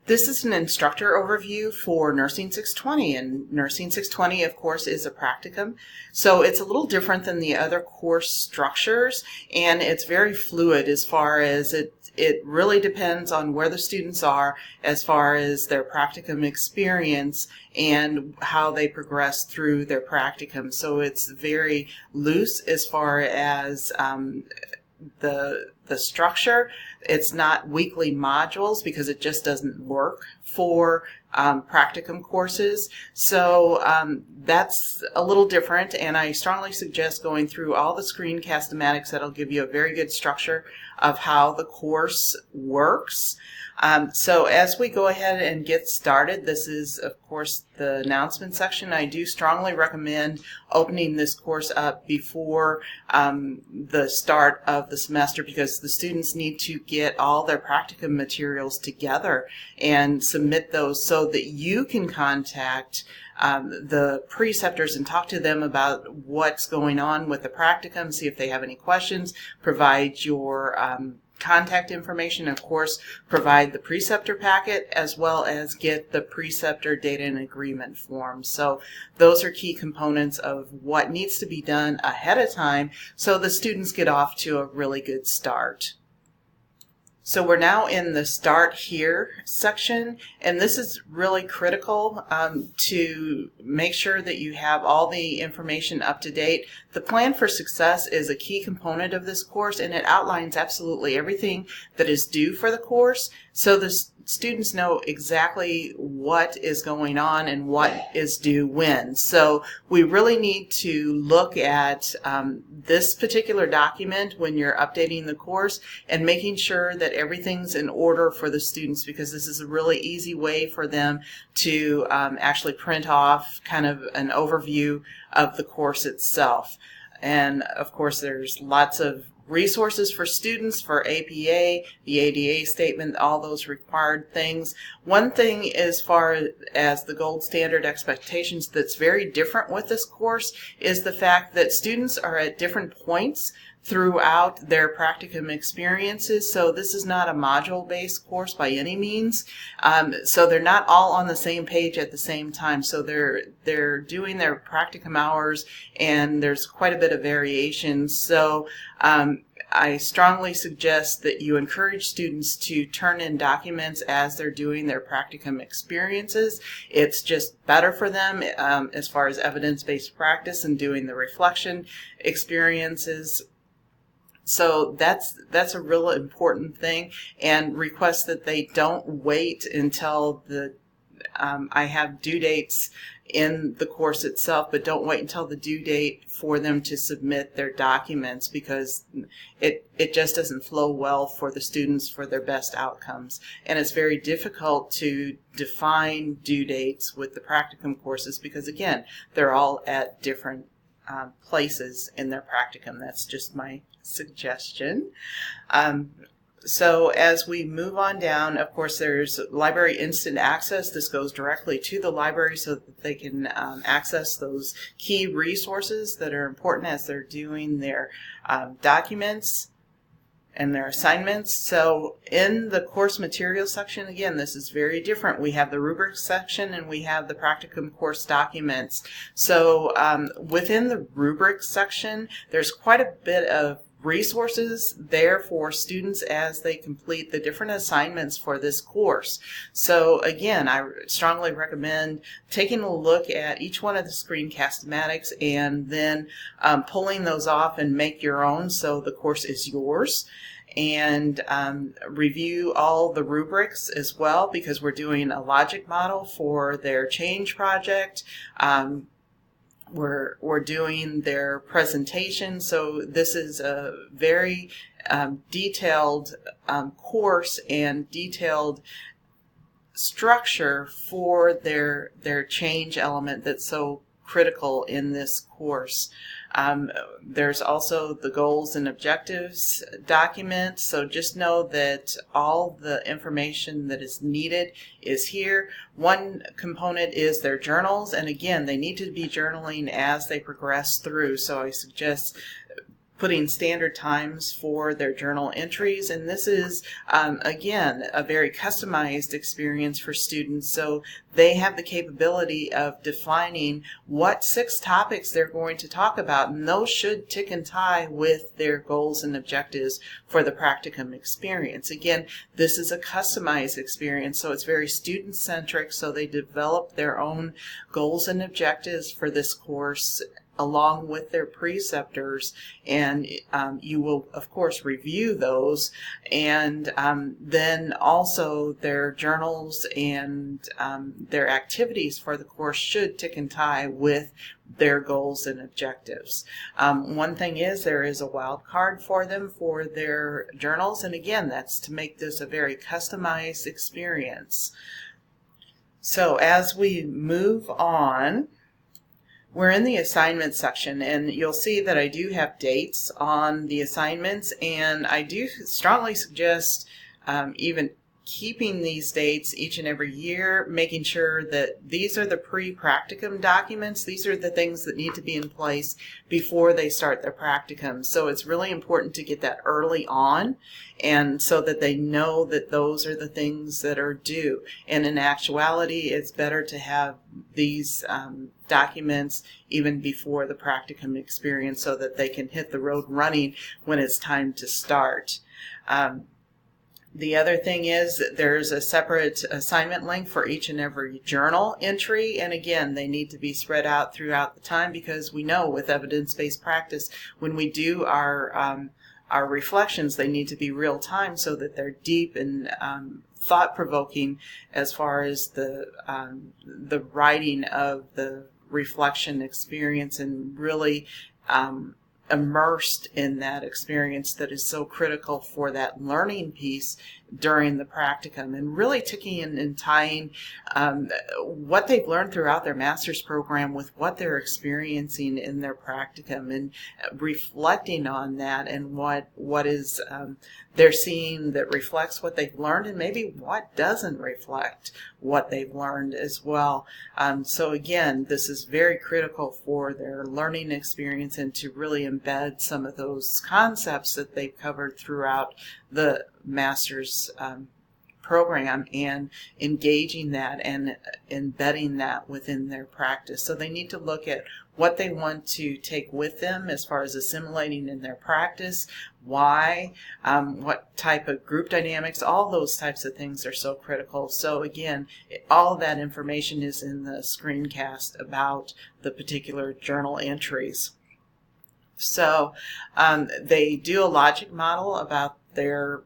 This is an instructor overview for Nursing 620, and Nursing 620, of course, is a practicum. So it's a little different than the other course structures, and it's very fluid as far as it really depends on where the students are as far as their practicum experience and how they progress through their practicum. So it's very loose as far as the structure. It's not weekly modules because it just doesn't work for practicum courses. So that's a little different, and I strongly suggest going through all the screencast-o-matics. That'll give you a very good structure of how the course works. So as we go ahead and get started, this is, of course, the announcement section. I do strongly recommend opening this course up before the start of the semester, because the students need to get all their practicum materials together and submit those so that you can contact the preceptors and talk to them about what's going on with the practicum, see if they have any questions, provide your contact information, of course, provide the preceptor packet, as well as get the preceptor data and agreement form. So those are key components of what needs to be done ahead of time so the students get off to a really good start. So we're now in the Start Here section, and this is really critical to make sure that you have all the information up to date. The Plan for Success is a key component of this course, and it outlines absolutely everything that is due for the course, so the students know exactly what is going on and what is due when. So we really need to look at this particular document when you're updating the course and making sure that everything's in order for the students, because this is a really easy way for them to actually print off kind of an overview of the course itself. And of course there's lots of resources for students for APA, the ADA statement, all those required things. One thing as far as the gold standard expectations that's very different with this course is the fact that students are at different points throughout their practicum experiences. So this is not a module-based course by any means. So they're not all on the same page at the same time. So they're doing their practicum hours, and there's quite a bit of variation. So I strongly suggest that you encourage students to turn in documents as they're doing their practicum experiences. It's just better for them as far as evidence-based practice and doing the reflection experiences. So that's a real important thing, and request that they don't wait until I have due dates in the course itself, but don't wait until the due date for them to submit their documents, because it just doesn't flow well for the students for their best outcomes. And it's very difficult to define due dates with the practicum courses because, again, they're all at different places in their practicum. That's just my suggestion. So as we move on down, of course, there's library instant access. This goes directly to the library so that they can access those key resources that are important as they're doing their documents and their assignments. So in the course materials section, again, this is very different. We have the rubrics section and we have the practicum course documents. So within the rubrics section, there's quite a bit of resources there for students as they complete the different assignments for this course. So again, I strongly recommend taking a look at each one of the screencast-o-matics and then pulling those off and make your own so the course is yours. And review all the rubrics as well, because we're doing a logic model for their change project. We're doing their presentation, so this is a very detailed course and detailed structure for their change element that's so critical in this course. There's also the goals and objectives document, so just know that all the information that is needed is here. One component is their journals, and again, they need to be journaling as they progress through, so I suggest putting standard times for their journal entries. And this is, again, a very customized experience for students. So they have the capability of defining what 6 topics they're going to talk about. And those should tick and tie with their goals and objectives for the practicum experience. Again, this is a customized experience, so it's very student-centric. So they develop their own goals and objectives for this course along with their preceptors, and you will of course review those, and then also their journals and their activities for the course should tick and tie with their goals and objectives. One thing is there is a wild card for them for their journals, and again, that's to make this a very customized experience. So as we move on, we're in the assignment section, and you'll see that I do have dates on the assignments, and I do strongly suggest even keeping these dates each and every year, making sure that these are the pre-practicum documents. These are the things that need to be in place before they start their practicum. So it's really important to get that early on, and so that they know that those are the things that are due. And in actuality, it's better to have these documents even before the practicum experience so that they can hit the road running when it's time to start. The other thing is that there's a separate assignment link for each and every journal entry, and again, they need to be spread out throughout the time, because we know with evidence-based practice, when we do our reflections, they need to be real time so that they're deep and thought-provoking as far as the writing of the reflection experience, and really immersed in that experience that is so critical for that learning piece during the practicum, and really ticking and tying what they've learned throughout their master's program with what they're experiencing in their practicum, and reflecting on that and what is they're seeing that reflects what they've learned, and maybe what doesn't reflect what they've learned as well. So again, this is very critical for their learning experience, and to really embed some of those concepts that they've covered throughout the master's program, and engaging that and embedding that within their practice. So they need to look at what they want to take with them as far as assimilating in their practice, why, what type of group dynamics, all those types of things are so critical. So again, all of that information is in the screencast about the particular journal entries. So they do a logic model about their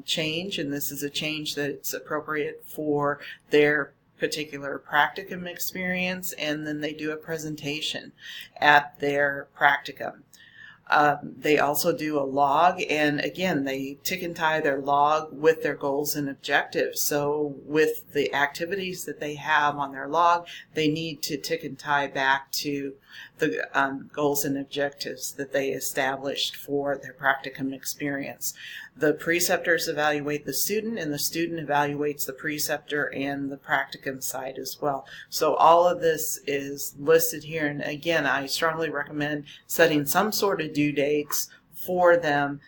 change, and this is a change that's appropriate for their particular practicum experience, and then they do a presentation at their practicum. They also do a log, and again, they tick and tie their log with their goals and objectives. So with the activities that they have on their log, they need to tick and tie back to the goals and objectives that they established for their practicum experience. The preceptors evaluate the student, and the student evaluates the preceptor and the practicum side as well. So all of this is listed here, and again, I strongly recommend setting some sort of due dates for them,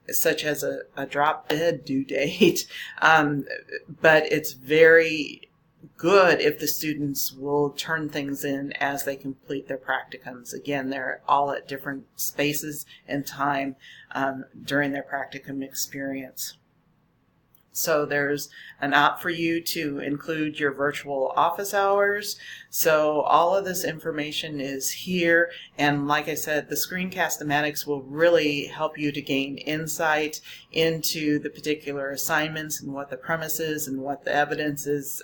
such as a drop-dead due date, but it's very good if the students will turn things in as they complete their practicums. Again, they're all at different spaces and time during their practicum experience. So there's an opt for you to include your virtual office hours. So all of this information is here, and like I said, the Screencast-O-Matics will really help you to gain insight into the particular assignments and what the premise is and what the evidence is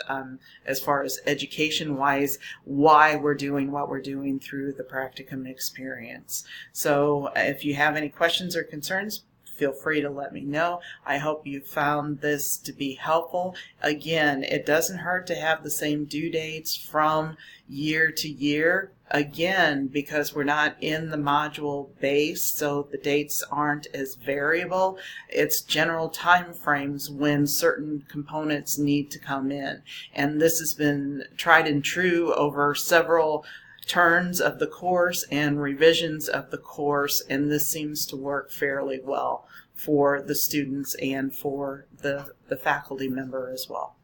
as far as education-wise, why we're doing what we're doing through the practicum experience. So if you have any questions or concerns, feel free to let me know. I hope you found this to be helpful. Again, it doesn't hurt to have the same due dates from year to year. Again, because we're not in the module base, so the dates aren't as variable. It's general time frames when certain components need to come in. And this has been tried and true over several turns of the course and revisions of the course, and this seems to work fairly well for the students and for the faculty member as well.